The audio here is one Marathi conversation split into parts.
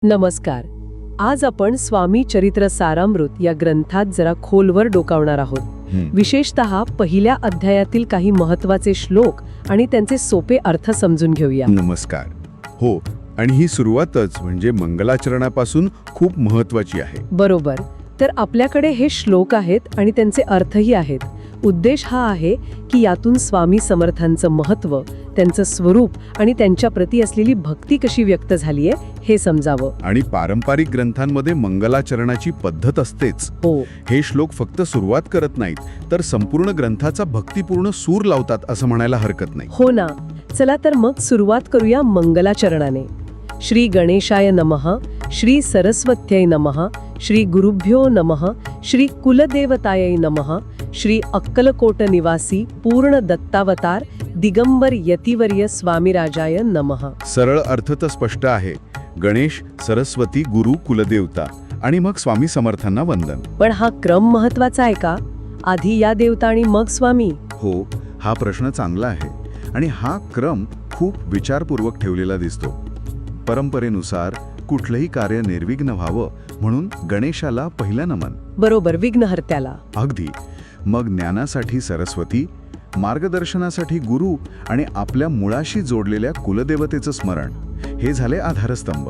नमस्कार. आज आपण स्वामी चरित्र सारामृत या ग्रंथात जरा खोलवर डोकावणार आहोत. विशेषतः पहिल्या अध्यायातील काही महत्वाचे श्लोक आणि त्यांचे सोपे अर्थ समजून घेऊया. नमस्कार. हो, आणि ही सुरुवातच म्हणजे मंगलाचरणापासून खूप महत्वाची आहे. बरोबर. तर आपल्याकडे हे श्लोक आहेत आणि त्यांचे अर्थही आहेत. उद्देश हा आहे की यातून स्वामी समर्थांचं महत्त्व, त्यांचं स्वरूप आणि त्यांच्या प्रती असलेली भक्ती कशी व्यक्त झालीये हे समजावं. आणि पारंपरिक ग्रंथांमध्ये मंगलाचरणाची पद्धत असतेच. हो. हे श्लोक फक्त सुरुवात करत नाहीत, तर संपूर्ण ग्रंथाचा भक्तिपूर्ण सूर लावतात असं म्हणायला हरकत नाही. हो ना. चला तर मग सुरुवात करूया मंगलाचरणाने. श्री गणेशाय नमः, श्री सरस्वत्यै नमः, श्री गुरुभ्यो नमः, श्री कुलदेवतायै नमः, श्री अक्कलकोट निवासी पूर्ण दत्तावतार दिगंबर यतिवर्य स्वामीराजाय नमः. सरळ अर्थ तर स्पष्ट आहे. गणेश, सरस्वती, गुरु, कुलदेवता आणि मग स्वामी समर्थांना वंदन. पण हा क्रम महत्वाचा आहे का? आधी या देवता आणि मग स्वामी? हो, हा प्रश्न चांगला आहे आणि हा क्रम खूप विचारपूर्वक ठेवलेला दिसतो. परंपरेनुसार कुठलंही कार्य निर्विघ्न व्हावं म्हणून गणेशाला पहिलं नमन. बरोबर, विघ्नहर्त्याला. अगदी. मग ज्ञानासाठी सरस्वती, मार्गदर्शनासाठी गुरु आणि आपल्या मुळाशी जोडलेल्या कुलदेवतेचं स्मरण, हे झाले आधारस्तंभ.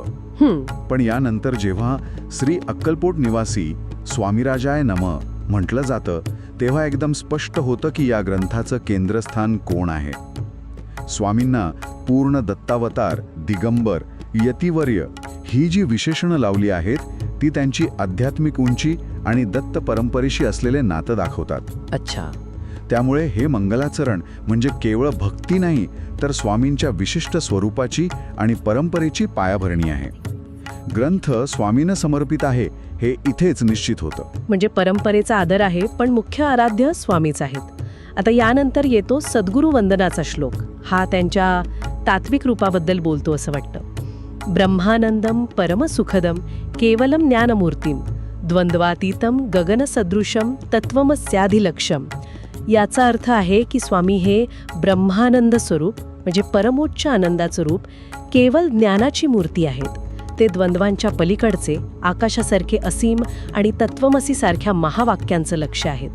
पण यानंतर जेव्हा श्री अक्कलकोट निवासी स्वामीराजाय नमः म्हटलं जातं, तेव्हा एकदम स्पष्ट होतं की या ग्रंथाचं केंद्रस्थान कोण आहे. स्वामींना पूर्ण दत्तावतार, दिगंबर, यतिवर्य ही जी विशेषणं लावली आहेत ती त्यांची आध्यात्मिक उंची आणि दत्त परंपरेशी असलेले नातं दाखवतात. अच्छा. त्यामुळे हे मंगलाचरण म्हणजे केवळ भक्ती नाही, तर स्वामींच्या विशिष्ट स्वरूपाची आणि परंपरेची पायाभरणी आहे. ग्रंथ स्वामींना समर्पित आहे हे इथेच निश्चित होतं. म्हणजे परंपरेचा आदर आहे, पण मुख्य आराध्य स्वामीच आहेत. आता यानंतर येतो सद्गुरु वंदनाचा श्लोक. हा त्यांच्या तात्विक रूपाबद्दल बोलतो असं वाटतं. ब्रह्मानंदम परमसुखदम केवलम ज्ञानमूर्तीम द्वंद्वातीतम गगनसदृशम तत्वमस्याधिलक्ष्यम. याचा अर्थ आहे की स्वामी हे ब्रह्मानंद स्वरूप म्हणजे परमोच्च आनंदाचं रूप, केवळ ज्ञानाची मूर्ती आहेत. ते द्वंद्वांच्या पलीकडचे, आकाशासारखे असीम आणि तत्वमसी सारख्या महावाक्यांचं लक्ष आहेत.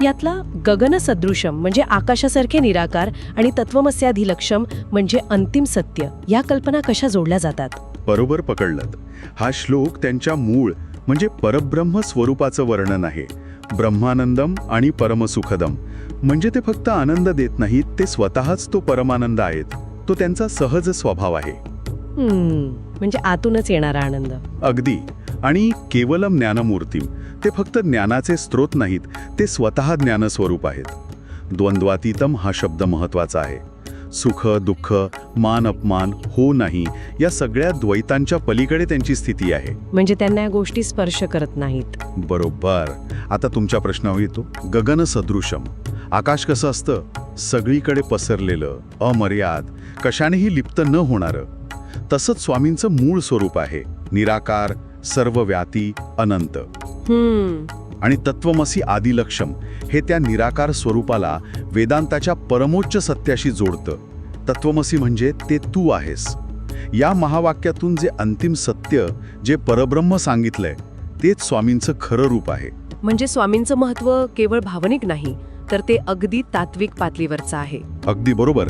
यातला गगनसदृशम म्हणजे आकाशासारखे निराकार आणि तत्वमस्याधिलक्ष्यम म्हणजे अंतिम सत्य, या कल्पना कशा जोडल्या जातात? बरोबर पकडलत. हा श्लोक त्यांच्या मूळ म्हणजे परब्रह्म स्वरूपाचं वर्णन आहे. ब्रह्मानंदम आणि परमसुखदम म्हणजे ते फक्त आनंद देत नाहीत, ते स्वतःच तो परमानंद आहेत. तो त्यांचा सहज स्वभाव आहे. म्हणजे आतूनच येणारा आनंद. अगदी. आणि केवलम ज्ञानमूर्तीम, ते फक्त ज्ञानाचे स्रोत नाहीत, ते स्वतः ज्ञानस्वरूप आहेत. द्वंद्वातीतम हा शब्द महत्वाचा आहे. सुख दुःख, मान अपमान, हो नाही या सगळ्या द्वैतांच्या पलीकडे त्यांची स्थिती आहे. म्हणजे त्यांना या गोष्टी स्पर्श करत नाहीत. बरोबर. आता तुमच्या प्रश्नावर येतो. गगनसदृशम, आकाश कसं असतं? सगळीकडे पसरलेलं, अमर्याद, कशानेही लिप्त न होणारं. तसंच स्वामींचं मूळ स्वरूप आहे. निराकार, सर्वव्यापी, अनंत. आणि तत्वमसी आदिलक्ष्यम हे त्या निराकार स्वरूपाला वेदांताच्या परमोच्च सत्याशी जोडतं. तत्वमसी म्हणजे ते तू आहेस. या महावाक्यातून जे अंतिम सत्य, जे परब्रह्म सांगितलंय, तेच स्वामींचं खरं रूप आहे. म्हणजे स्वामींचं महत्त्व केवळ भावनिक नाही, तर ते अगदी तात्विक पातळीवरचं आहे. अगदी बरोबर.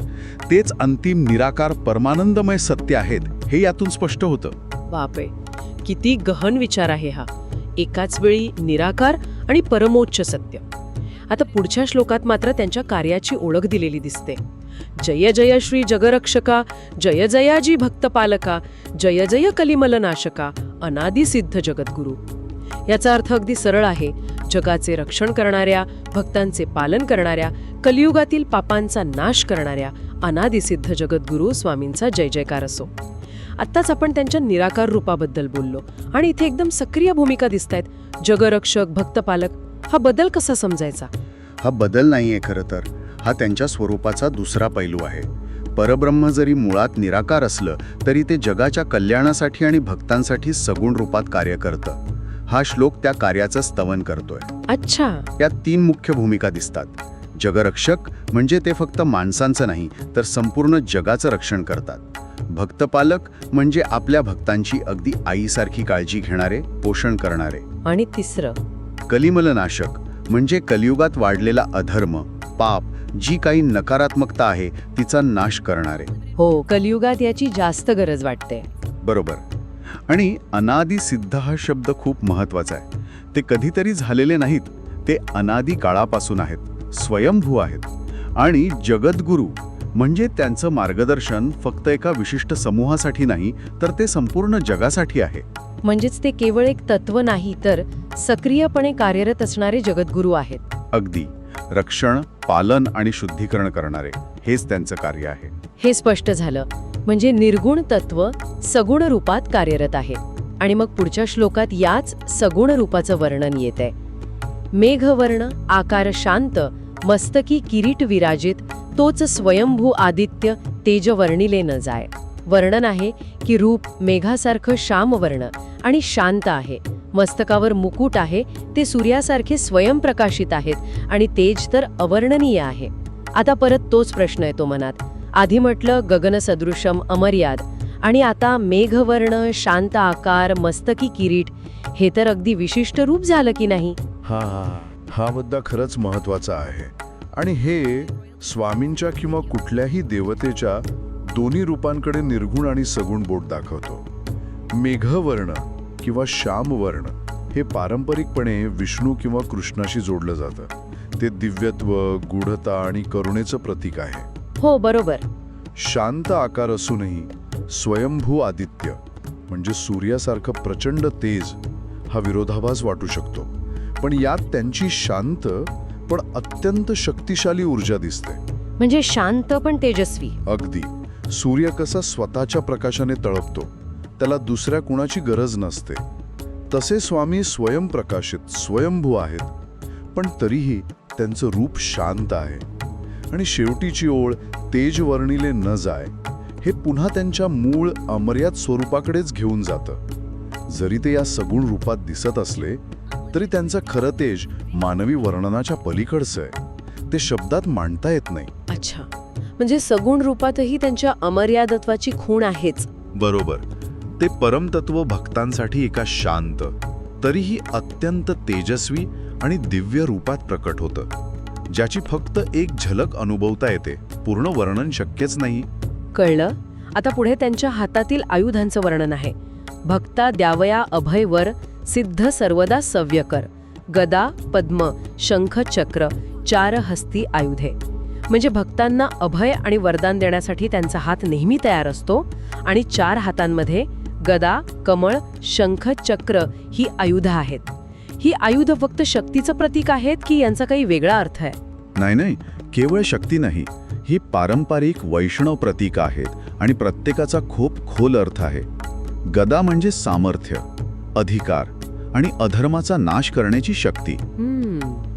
तेच अंतिम निराकार परमानंदमय सत्य आहेत हे यातून स्पष्ट होतं. बापरे, किती गहन विचार आहे हा. एकाच वेळी निराकार आणि परमोच्च सत्य. आता पुढच्या श्लोकात मात्र त्यांच्या कार्याची ओळख दिलेली दिसते. जय जय श्री जगरक्षका, जय जयाजी भक्तपालका, जय जय कलिमलनाशका, अनादिसिद्ध जगद्गुरु. याचा अर्थ अगदी सरळ आहे. जगाचे रक्षण करणाऱ्या, भक्तांचे पालन करणाऱ्या, कलियुगातील पापांचा नाश करणाऱ्या अनादिसिद्ध जगद्गुरु स्वामींचा जय जयकार असो. आत्ताच आपण त्यांच्या निराकार रूपाबद्दल बोललो आणि इथे एकदम सक्रिय भूमिका दिसतायत. जगरक्षक, भक्तपालक, हा बदल कसा समजायचा? हा बदल नाहीये खरं तर. हा त्यांच्या स्वरूपाचा दुसरा पैलू आहे. परब्रह्म जरी मुळात निराकार असलं तरी ते जगाच्या कल्याणासाठी आणि भक्तांसाठी सगुण रूपात कार्य करतं. हा श्लोक त्या कार्याचं स्तवन करतोय. अच्छा. यात 3 मुख्य भूमिका दिसतात. जगरक्षक म्हणजे ते फक्त माणसांचं नाही, तर संपूर्ण जगाचं रक्षण करतात. भक्तपालक म्हणजे आपल्या भक्तांची अगदी आईसारखी काळजी घेणारे, पोषण करणारे. आणि तिसरं कलिमलनाशक म्हणजे कलियुगात वाढलेला अधर्म, पाप, जी काही नकारात्मकता आहे तिचा नाश करणारे. हो, कलियुगात याची जास्त गरज वाटते. बरोबर. आणि अनादी सिद्ध हा शब्द खूप महत्वाचा आहे. ते कधीतरी झालेले नाहीत, ते अनादी काळापासून आहेत, स्वयंभू आहेत. आणि जगद्गुरू म्हणजे त्यांचं मार्गदर्शन फक्त एका विशिष्ट समूहासाठी नाही, तर ते संपूर्ण जगासाठी आहे. म्हणजेच ते केवळ एक तत्व नाही, तर सक्रियपणे कार्यरत असणारे जगद्गुरू आहेत. अगदी रक्षण, पालन आणि शुद्धीकरण करणारे, हेच त्यांचं कार्य आहे. हे स्पष्ट झालं. म्हणजे निर्गुण तत्व सगुण रूपात कार्यरत आहे. आणि मग पुढच्या श्लोकात याच सगुण रूपाचं वर्णन येतंय. मेघवर्ण, आकार शांत, मस्तकी किरीट विराजित, तोच स्वयंभू आदित्य, तेज वर्णिले न जाय. वर्णन आहे की रूप मेघासारखं श्यामवर्ण आणि शांत आहे. मस्तकावर मुकुट आहे, ते सूर्यासारखे स्वयंप्रकाशित आहेत आणि तेज तर अवर्णनीय आहे. आता परत तोच प्रश्न येतो मनात. आधी म्हटलं गगनसदृशम अमर्याद, आणि आता मेघवर्ण, शांत आकार, मस्तकी किरीट, हे तर अगदी विशिष्ट रूप झालं की नाही? हा मुद्दा खरंच महत्वाचा आहे. आणि हे स्वामींच्या किंवा कुठल्याही देवतेच्या दोन्ही रूपांकडे निर्गुण आणि सगुण बोट दाखवतो. मेघवर्ण किंवा श्यामवर्ण हे पारंपरिकपणे विष्णू किंवा कृष्णाशी जोडलं जातं. ते दिव्यत्व, गूढता आणि करुणेचं प्रतीक आहे. हो, बरोबर. शांत आकार असूनही स्वयंभू आदित्य म्हणजे सूर्यासारखं प्रचंड तेज हा विरोधाभास वाटू शकतो. पण यात त्यांची शांत पण अत्यंत शक्तिशाली ऊर्जा दिसते. म्हणजे शांत पण तेजस्वी. अगदी. सूर्य कसा स्वतःच्या प्रकाशाने तळपतो, त्याला दुसऱ्या कुणाची गरज नसते, तसे स्वामी स्वयंप्रकाशित, स्वयंभू आहेत. पण तरीही त्यांचं रूप शांत आहे. आणि शेवटीची ओळ, तेज वर्णिले न जाय, हे पुन्हा त्यांच्या मूळ अमर्याद स्वरूपाकडेच घेऊन जातं. जरी ते या सगुण रूपात दिसत असले तरी त्यांचं खरं तेज मानवी वर्णनाच्या पलीकडचं आहे. ते शब्दात मांडता येत नाही. अच्छा, म्हणजे सगुण रूपातही त्यांच्या अमर्यादत्वाची खूण आहेच. बरोबर. ते परमतत्व भक्तांसाठी एका शांत, तरीही अत्यंत तेजस्वी आणि दिव्य रूपात प्रकट होतं, ज्याची फक्त एक झलक अनुभवता येते. पूर्ण वर्णन शक्यच नाही. कळलं. आता पुढे त्यांच्या हातातील आयुधांचं वर्णन आहे. भक्ता द्यावया अभयवर, सिद्ध सर्वदा सव्यकर, गदा, पद्म, शंख, चक्र, चार हस्ती आयुधे. म्हणजे भक्तांना अभय आणि वरदान देण्यासाठी त्यांचा हात नेहमी तयार असतो. आणि 4 हातांमध्ये गदा, कमळ, शंख, चक्र ही आयुधं आहेत. ही आयुधं फक्त शक्तीचं प्रतीक आहेत की यांचा काही वेगळा अर्थ आहे? नाही, केवळ शक्ती नाही. ही पारंपरिक वैष्णव प्रतीक आहेत आणि प्रत्येकाचा खूप खोल अर्थ आहे. गदा म्हणजे सामर्थ्य, अधिकार आणि अधर्माचा नाश करण्याची शक्ती.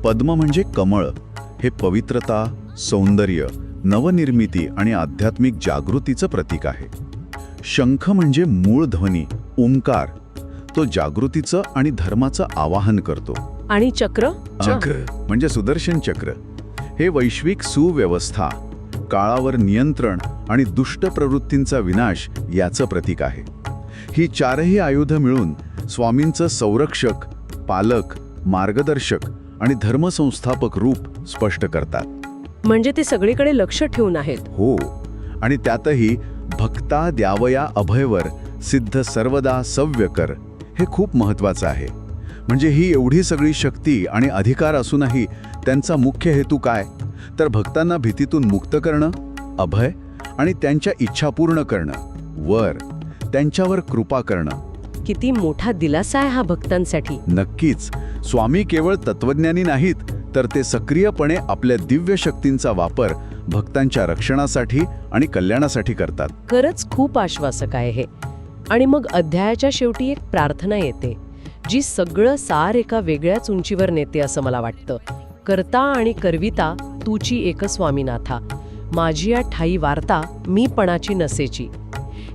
पद्म म्हणजे कमळ, हे पवित्रता, सौंदर्य, नवनिर्मिती आणि आध्यात्मिक जागृतीचं प्रतीक आहे. शंख म्हणजे मूळ ध्वनी, ओंकार, तो जागृतीचं आणि धर्माचं आवाहन करतो. आणि चक्र म्हणजे सुदर्शन चक्र, हे वैश्विक सुव्यवस्था, काळावर नियंत्रण आणि दुष्ट प्रवृत्तींचा विनाश याचं प्रतीक आहे. ही 4ही आयुधं मिळून स्वामींचं संरक्षक, पालक, मार्गदर्शक आणि धर्मसंस्थापक रूप स्पष्ट करतात. म्हणजे ते सगळीकडे लक्ष ठेवून आहेत. हो. आणि त्यातही भक्ता द्यावया अभयवर, सिद्ध सर्वदा सव्यकर, हे खूप महत्वाचं आहे. म्हणजे ही एवढी सगळी शक्ती आणि अधिकार असूनही त्यांचा मुख्य हेतू काय? तर भक्तांना भीतीतून मुक्त करणं, अभय आणि त्यांच्या इच्छा पूर्ण करणं, वर त्यांच्यावर कृपा करणं. किती मोठा दिलासा आहे हा भक्तांसाठी. नक्कीच. स्वामी केवळ तत्वज्ञानी नाहीत, तर ते सक्रियपणे आपल्या दिव्य शक्तींचा वापर भक्तांच्या रक्षणासाठी आणि कल्याणासाठी करतात. खरंच खूप आश्वासक आहे हे. आणि मग अध्यायाच्या शेवटी एक प्रार्थना येते, जी सगळं सार एका वेगळ्याच उंचीवर नेते असं मला वाटतं. करता आणि करविता तूची एक स्वामीनाथा, माझी या ठाई वार्ता मीपणाची नसेची.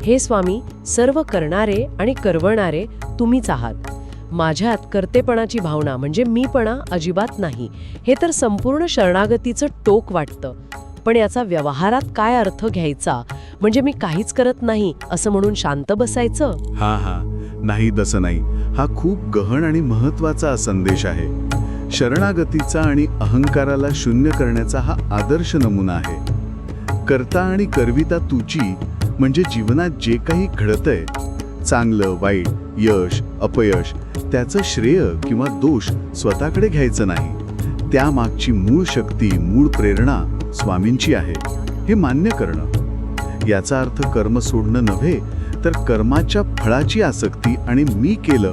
हे स्वामी, सर्व करणारे आणि करवणारे तुम्हीच आहात. माझ्यात कर्तेपणाची भावना म्हणजे मीपणा अजिबात नाही. हे तर संपूर्ण शरणागतीचं टोक वाटतं. पण याचा व्यवहारात काय अर्थ घ्यायचा, म्हणजे मी काहीच करत नाही असं म्हणून शांत बसायचं? हा नाही, तसं नाही. हा खूप गहन आणि महत्वाचा संदेश आहे. शरणागतीचा आणि अहंकाराला शून्य करण्याचा हा आदर्श नमुना आहे. करता आणि करविता तुची, म्हणजे जीवनात जे काही घडतंय, चांगलं वाईट, यश अपयश, त्याचं श्रेय किंवा दोष स्वतःकडे घ्यायचं नाही. त्यामागची मूळ शक्ती, मूळ प्रेरणा स्वामींची आहे, हे मान्य करणं. याचा अर्थ कर्म सोडणं नव्हे, तर कर्माच्या फळाची आसक्ती आणि मी केलं